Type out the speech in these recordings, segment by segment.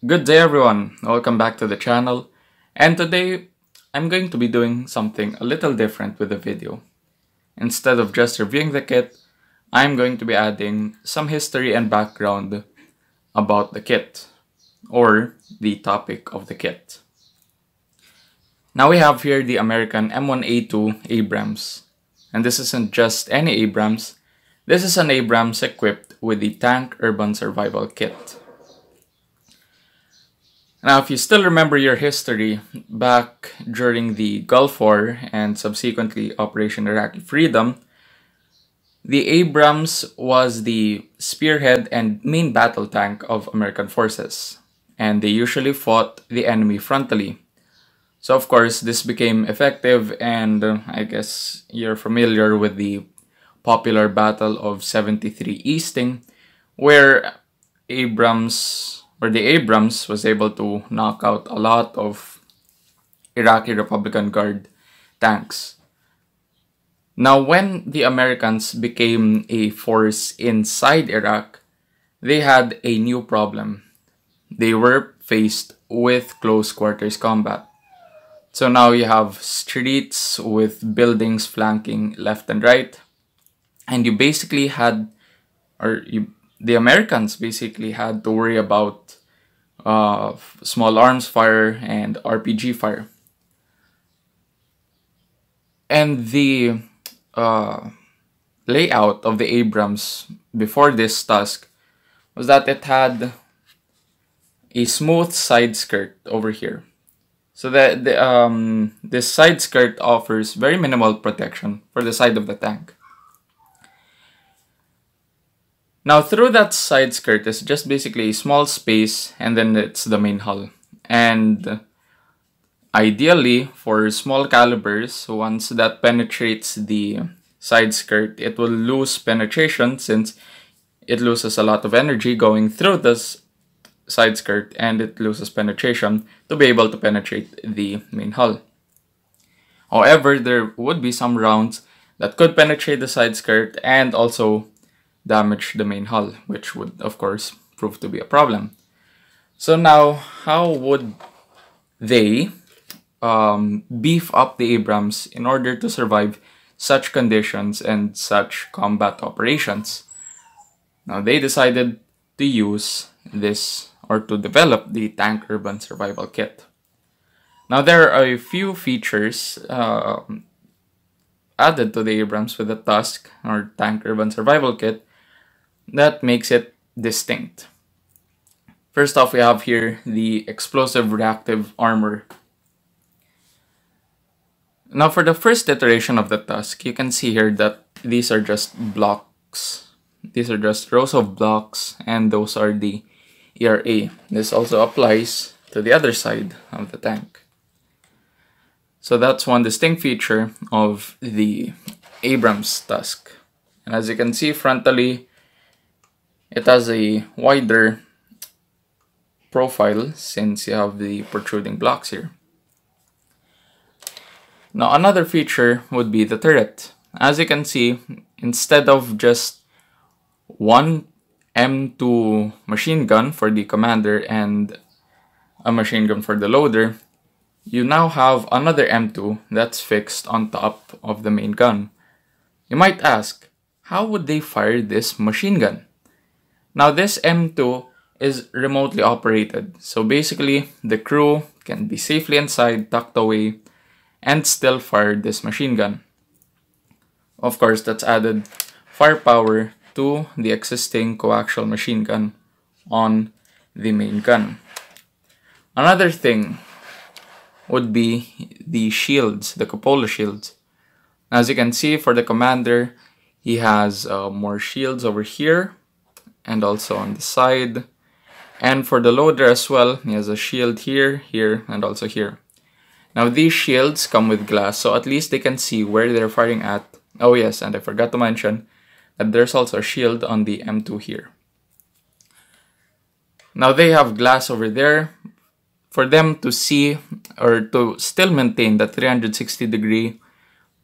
Good day everyone, welcome back to the channel, and today I'm going to be doing something a little different with the video. Instead of just reviewing the kit, I'm going to be adding some history and background about the kit, or the topic of the kit. Now we have here the American M1A2 Abrams, and this isn't just any Abrams, this is an Abrams equipped with the Tank Urban Survival Kit. Now, if you still remember your history back during the Gulf War and subsequently Operation Iraqi Freedom, the Abrams was the spearhead and main battle tank of American forces, and they usually fought the enemy frontally. So of course, this became effective, and I guess you're familiar with the popular Battle of 73 Easting, where the Abrams was able to knock out a lot of Iraqi Republican Guard tanks. Now, when the Americans became a force inside Iraq, they had a new problem. They were faced with close quarters combat. So now you have streets with buildings flanking left and right, and the Americans basically had to worry about small arms fire and RPG fire. And the layout of the Abrams before this TUSK was that it had a smooth side skirt over here. So that this side skirt offers very minimal protection for the side of the tank. Now, through that side skirt is just basically a small space, and then it's the main hull. And ideally, for small calibers, once that penetrates the side skirt, it will lose penetration since it loses a lot of energy going through this side skirt, and it loses penetration to be able to penetrate the main hull. However, there would be some rounds that could penetrate the side skirt and also damage the main hull, which would of course prove to be a problem. So now, how would they beef up the Abrams in order to survive such conditions and such combat operations? Now, they decided to use this, or to develop the Tank Urban Survival Kit. Now, there are a few features added to the Abrams with the TUSK, or Tank Urban Survival Kit, that makes it distinct. First off, we have here the explosive reactive armor. Now, for the first iteration of the TUSK, you can see here that these are just blocks. These are just rows of blocks, and those are the ERA. This also applies to the other side of the tank. So that's one distinct feature of the Abrams TUSK. And as you can see, frontally, it has a wider profile since you have the protruding blocks here. Now, another feature would be the turret. As you can see, instead of just one M2 machine gun for the commander and a machine gun for the loader, you now have another M2 that's fixed on top of the main gun. You might ask, how would they fire this machine gun? Now, this M2 is remotely operated, so basically the crew can be safely inside, tucked away, and still fire this machine gun. Of course, that's added firepower to the existing coaxial machine gun on the main gun. Another thing would be the shields, the cupola shields. As you can see, for the commander, he has more shields over here and also on the side. And for the loader as well, he has a shield here, here, and also here. Now, these shields come with glass, so at least they can see where they're firing at. Oh yes, and I forgot to mention that there's also a shield on the M2 here. Now, they have glass over there for them to see, or to still maintain the 360-degree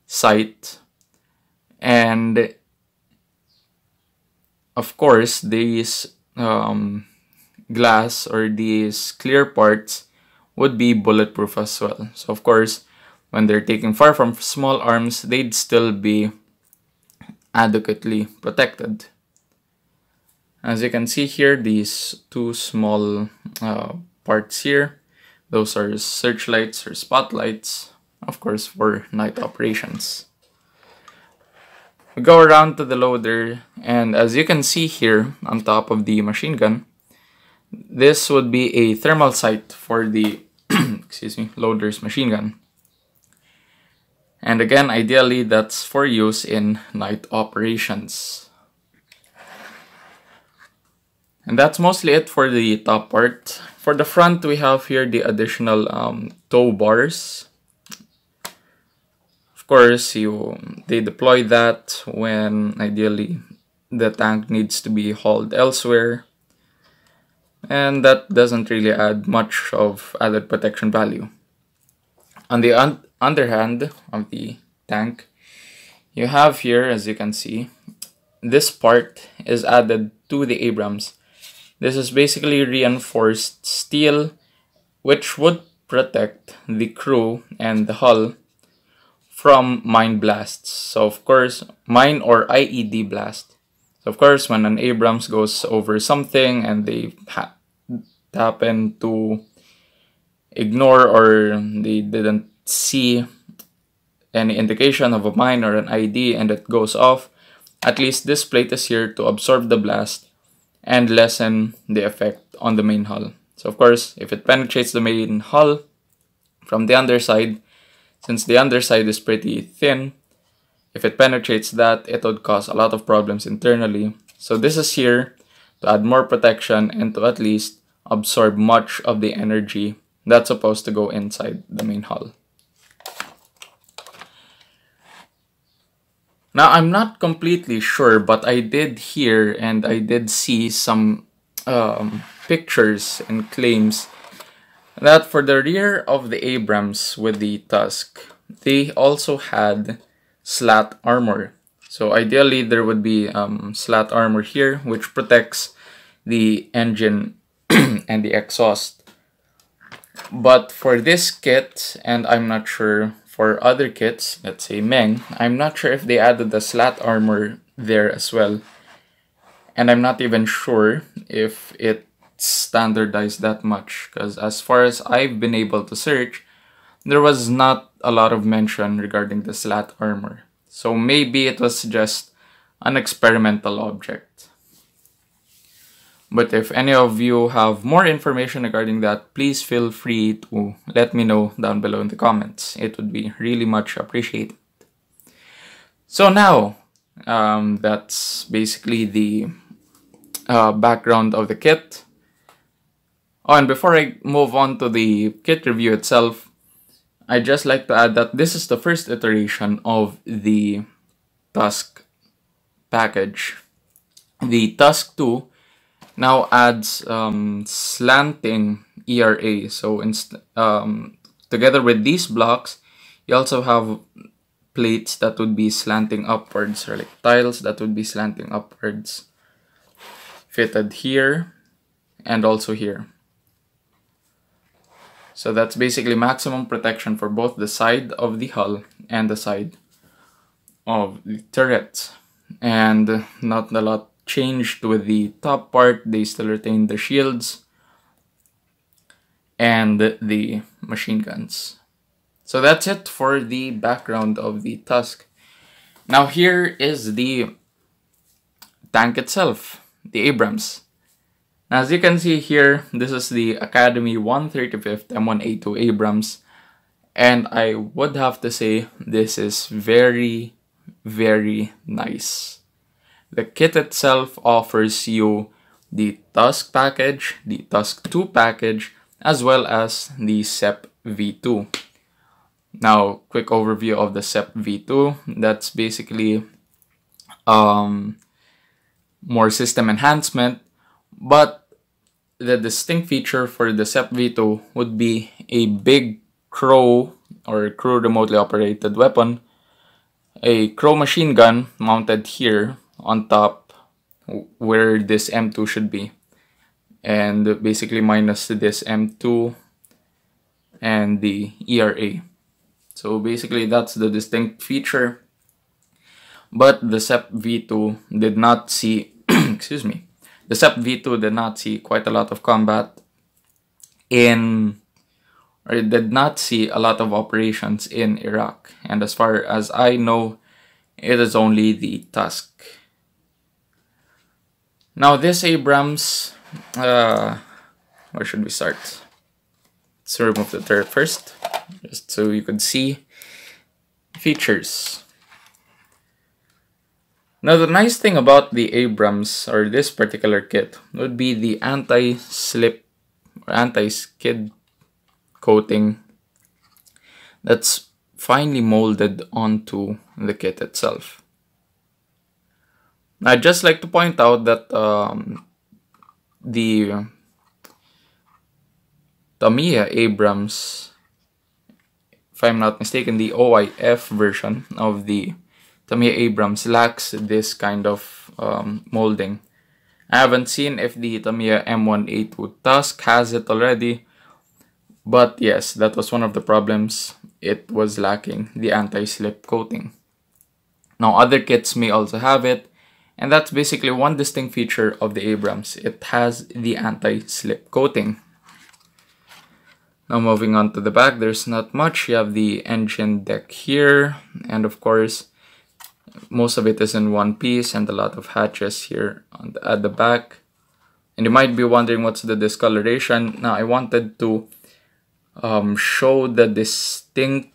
sight. And of course, these glass or these clear parts would be bulletproof as well. So of course, when they're taking fire from small arms, they'd still be adequately protected. As you can see here, these two small parts here, those are searchlights or spotlights, of course, for night operations. We go around to the loader, and as you can see here on top of the machine gun, this would be a thermal sight for the excuse me, loader's machine gun. And again, ideally, that's for use in night operations. And that's mostly it for the top part. For the front, we have here the additional tow bars. Of course, they deploy that when ideally the tank needs to be hauled elsewhere. And that doesn't really add much of added protection value. On the underhand of the tank, you have here, as you can see, this part is added to the Abrams. This is basically reinforced steel, which would protect the crew and the hull from mine blasts. So of course, mine or IED blast. So of course, when an Abrams goes over something and they happen to ignore or they didn't see any indication of a mine or an IED and it goes off, at least this plate is here to absorb the blast and lessen the effect on the main hull. So of course, if it penetrates the main hull from the underside, since the underside is pretty thin, if it penetrates that, it would cause a lot of problems internally. So this is here to add more protection and to at least absorb much of the energy that's supposed to go inside the main hull. Now, I'm not completely sure, but I did hear and I did see some pictures and claims that for the rear of the Abrams with the TUSK, they also had slat armor. So ideally, there would be slat armor here, which protects the engine and the exhaust. But for this kit, and I'm not sure for other kits, let's say Meng, I'm not sure if they added the slat armor there as well. And I'm not even sure if it's standardized that much, because as far as I've been able to search, there was not a lot of mention regarding the slat armor. So maybe it was just an experimental object. But if any of you have more information regarding that, please feel free to let me know down below in the comments. It would be really much appreciated. So now, that's basically the background of the kit. Oh, and before I move on to the kit review itself, I'd just like to add that this is the first iteration of the TUSK package. The TUSK 2 now adds slanting ERA. So together with these blocks, you also have plates that would be slanting upwards, or like tiles that would be slanting upwards, fitted here and also here. So that's basically maximum protection for both the side of the hull and the side of the turret. And not a lot changed with the top part. They still retain the shields and the machine guns. So that's it for the background of the TUSK. Now here is the tank itself, the Abrams. As you can see here, this is the Academy 135th M1A2 Abrams, and I would have to say this is very, very nice. The kit itself offers you the TUSK package, the TUSK 2 package, as well as the SEP V2. Now, quick overview of the SEP V2. That's basically more system enhancement, but the distinct feature for the SEP V2 would be a big crow or crew remotely operated weapon, a crow machine gun mounted here on top where this M2 should be. and basically minus this M2 and the ERA. So basically that's the distinct feature. But the SEP V2 did not see, excuse me, the SEP V2 did not see quite a lot of combat or it did not see a lot of operations in Iraq. And as far as I know, it is only the TUSK. Now this Abrams, where should we start? Let's remove the turret first, just so you could see features. Now the nice thing about the Abrams, or this particular kit, would be the anti-slip or anti-skid coating that's finely molded onto the kit itself. I'd just like to point out that the Tamiya Abrams, if I'm not mistaken, the OIF version of the Tamiya Abrams lacks this kind of molding. I haven't seen if the Tamiya M1A2 TUSK has it already, but yes, that was one of the problems. It was lacking the anti-slip coating. Now other kits may also have it, and that's basically one distinct feature of the Abrams. It has the anti-slip coating. Now moving on to the back, there's not much. You have the engine deck here, and of course most of it is in one piece and a lot of hatches here at the back. And you might be wondering what's the discoloration. Now I wanted to show the distinct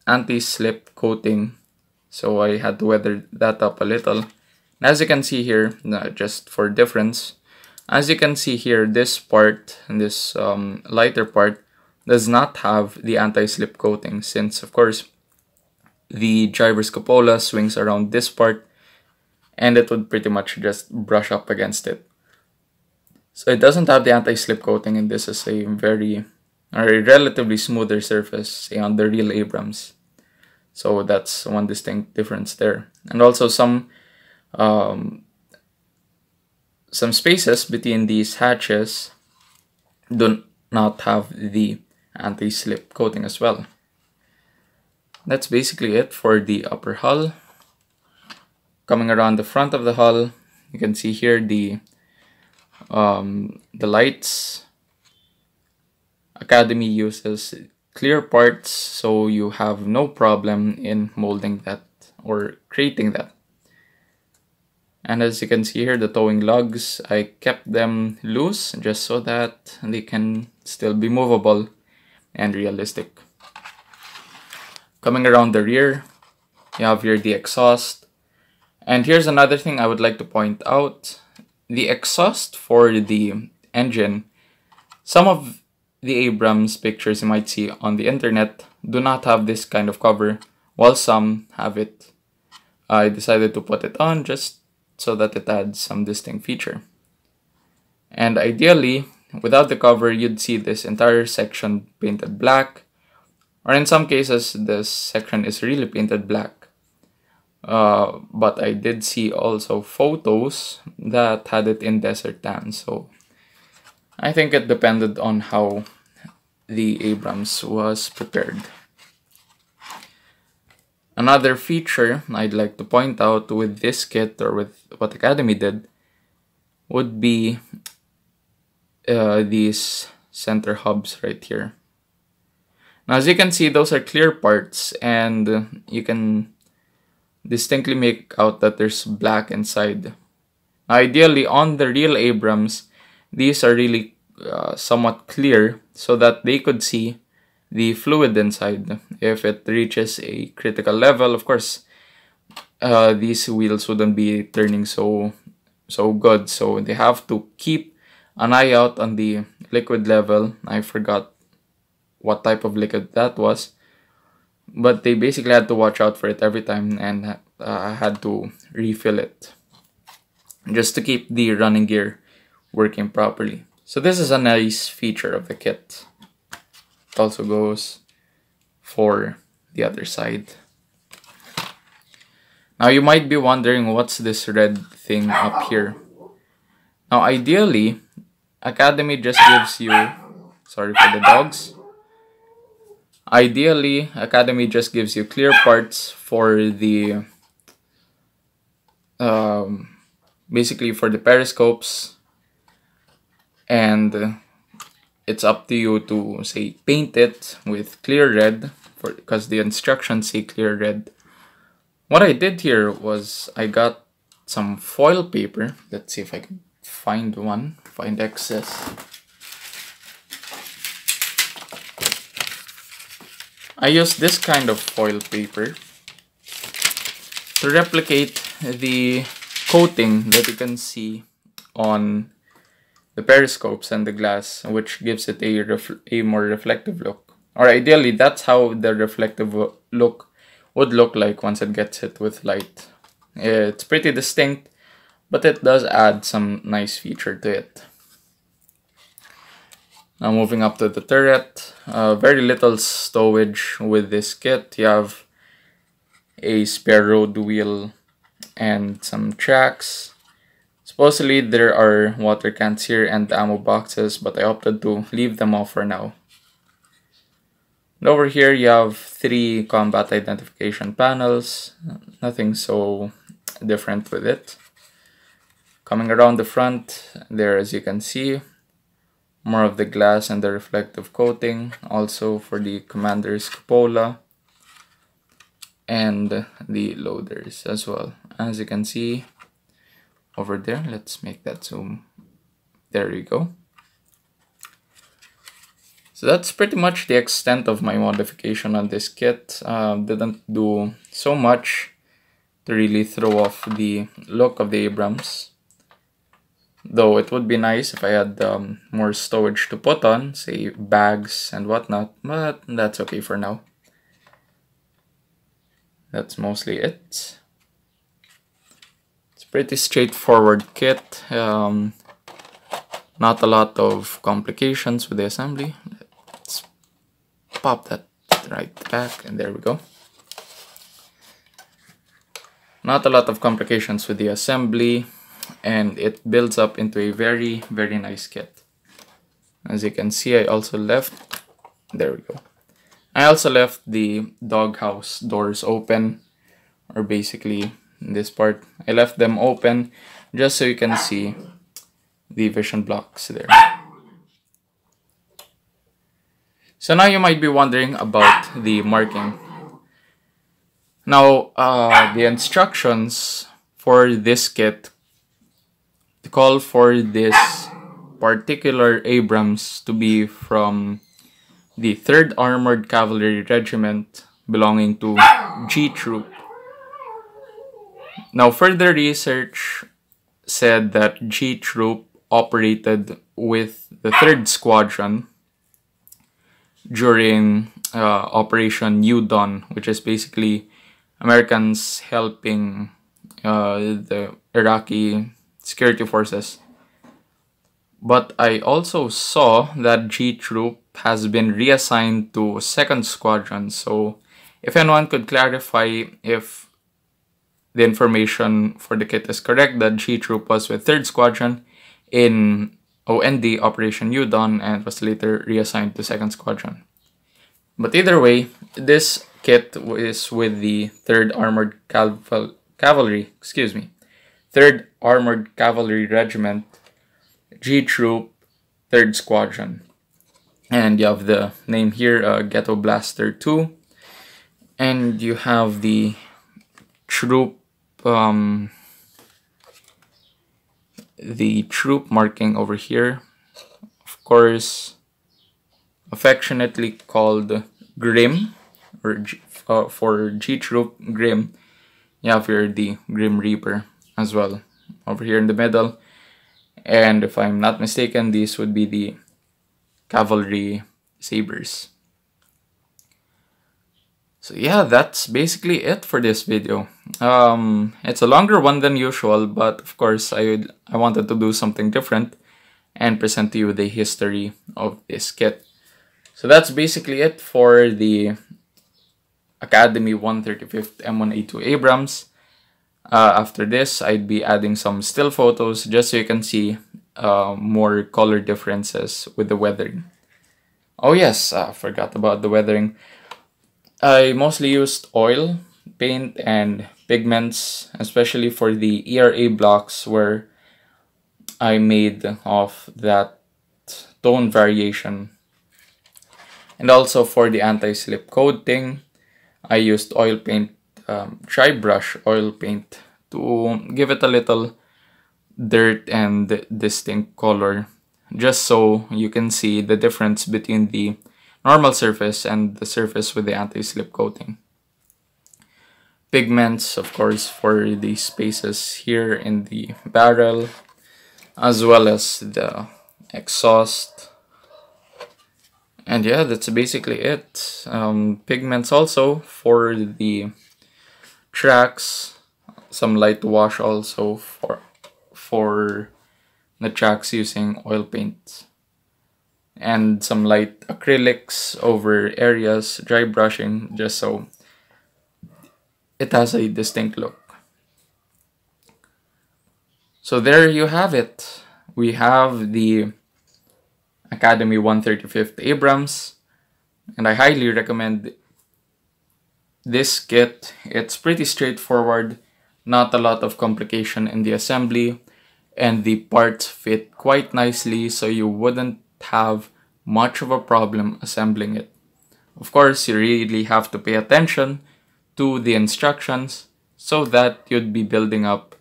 anti-slip coating, so I had to weather that up a little. And as you can see here, just for difference, as you can see here, this part and this lighter part does not have the anti-slip coating, since of course the driver's cupola swings around this part and it would pretty much just brush up against it. So it doesn't have the anti-slip coating, and this is a relatively smoother surface, say on the real Abrams. So that's one distinct difference there. And also some spaces between these hatches do not have the anti-slip coating as well. That's basically it for the upper hull. Coming around the front of the hull, you can see here the lights. Academy uses clear parts, so you have no problem in molding that or creating that. And as you can see here, the towing lugs, I kept them loose just so that they can still be movable and realistic. Coming around the rear, you have here the exhaust. And here's another thing I would like to point out. The exhaust for the engine, some of the Abrams pictures you might see on the internet do not have this kind of cover, while some have it. I decided to put it on just so that it adds some distinct feature. And ideally, without the cover, you'd see this entire section painted black, or in some cases, this section is really painted black. But I did see also photos that had it in desert tan, so I think it depended on how the Abrams was prepared. Another feature I'd like to point out with this kit, or with what Academy did, would be these center hubs right here. Now as you can see, those are clear parts, and you can distinctly make out that there's black inside. Now, ideally, on the real Abrams, these are really somewhat clear so that they could see the fluid inside. If it reaches a critical level, of course, these wheels wouldn't be turning so good, so they have to keep an eye out on the liquid level. I forgot what type of liquid that was, but they basically had to watch out for it every time, and had to refill it just to keep the running gear working properly. So this is a nice feature of the kit. It also goes for the other side. Now you might be wondering, what's this red thing up here? Now ideally, Academy just gives you, sorry for the dogs. Ideally, Academy just gives you clear parts for the, basically for the periscopes, and it's up to you to say paint it with clear red, because the instructions say clear red. What I did here was I got some foil paper. Let's see if I can find excess. I used this kind of foil paper to replicate the coating that you can see on the periscopes and the glass, which gives it a more reflective look. Or ideally, that's how the reflective look would look like once it gets hit with light. It's pretty distinct, but it does add some nice feature to it. Now moving up to the turret, very little stowage with this kit. You have a spare road wheel and some tracks. Supposedly there are water cans here and ammo boxes, but I opted to leave them off for now. And over here you have 3 combat identification panels, nothing so different with it. Coming around the front, there, as you can see, more of the glass and the reflective coating, also for the commander's cupola and the loaders as well. As you can see over there, let's make that zoom. There you go. So that's pretty much the extent of my modification on this kit. Didn't do so much to really throw off the look of the Abrams. Though it would be nice if I had more stowage to put on, say bags and whatnot, but that's okay for now. That's mostly it. It's a pretty straightforward kit. Not a lot of complications with the assembly. Let's pop that right back, and there we go. Not a lot of complications with the assembly, and it builds up into a very, very nice kit. As you can see, I also left, there we go. I also left the doghouse doors open, or basically this part. I left them open just so you can see the vision blocks there. So now you might be wondering about the marking. Now, the instructions for this kit call for this particular Abrams to be from the 3rd Armored Cavalry Regiment belonging to G Troop. Now, further research said that G Troop operated with the 3rd Squadron during Operation New Dawn, which is basically Americans helping the Iraqi security forces. But I also saw that G Troop has been reassigned to 2nd Squadron, so if anyone could clarify if the information for the kit is correct, that G Troop was with 3rd Squadron in OND Operation New Dawn and was later reassigned to 2nd Squadron. But either way, this kit is with the 3rd Armored Cavalry, 3rd Armored Cavalry Regiment, G Troop, 3rd Squadron. And you have the name here, Ghetto Blaster 2. And you have the troop, marking over here. Of course, affectionately called Grim, or for G Troop, Grim. You have here the Grim Reaper as well, over here in the middle. And if I'm not mistaken, these would be the cavalry sabers. So yeah, that's basically it for this video. It's a longer one than usual, but of course I wanted to do something different and present to you the history of this kit. So that's basically it for the Academy 135th M1A2 Abrams. After this, I'd be adding some still photos just so you can see more color differences with the weathering. Oh yes, forgot about the weathering. I mostly used oil, paint, and pigments, especially for the ERA blocks where I made of that tone variation. And also for the anti-slip coating, I used oil paint, dry brush oil paint, to give it a little dirt and distinct color, just so you can see the difference between the normal surface and the surface with the anti-slip coating. Pigments, of course, for the spaces here in the barrel, as well as the exhaust. And yeah, that's basically it. Pigments also for the tracks, some light wash also for the tracks using oil paint, and some light acrylics over areas, dry brushing, just so it has a distinct look. So there you have it. We have the Academy 135th Abrams, and I highly recommend this kit. It's pretty straightforward, not a lot of complication in the assembly, and the parts fit quite nicely, so you wouldn't have much of a problem assembling it. Of course, you really have to pay attention to the instructions so that you'd be building up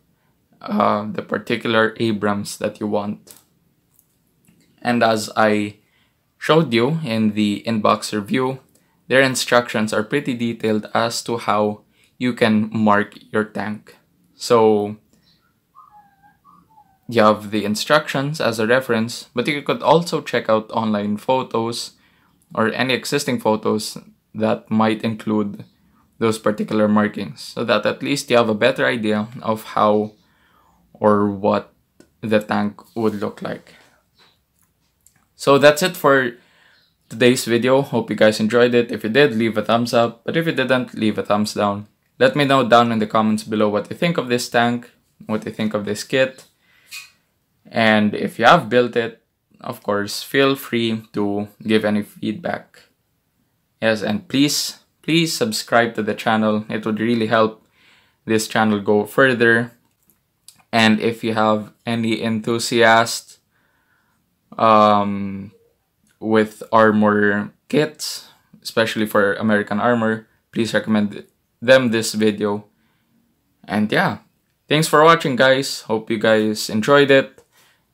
the particular Abrams that you want. And as I showed you in the inbox review, their instructions are pretty detailed as to how you can mark your tank. So you have the instructions as a reference, but you could also check out online photos or any existing photos that might include those particular markings, so that at least you have a better idea of how or what the tank would look like. So that's it for today's video. Hope you guys enjoyed it. If you did, leave a thumbs up, but if you didn't, leave a thumbs down. Let me know down in the comments below what you think of this tank, what you think of this kit, and if you have built it, of course, feel free to give any feedback. Yes, and please subscribe to the channel. It would really help this channel go further. And if you have any enthusiasts with armor kits, especially for American armor, please recommend them this video. And yeah, thanks for watching, guys. Hope you guys enjoyed it.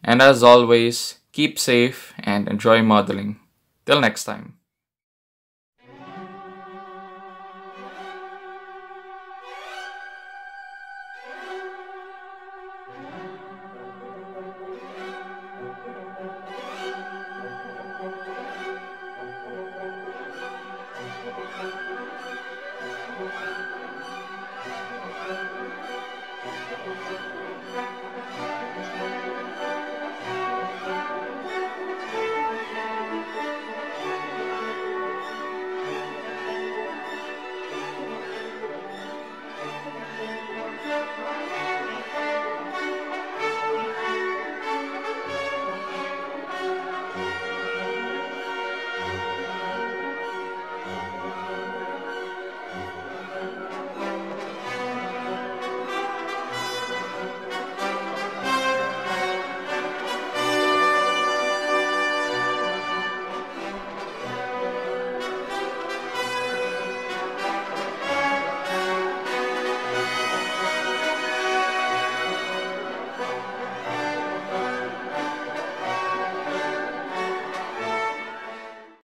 And as always, keep safe and enjoy modeling. Till next time.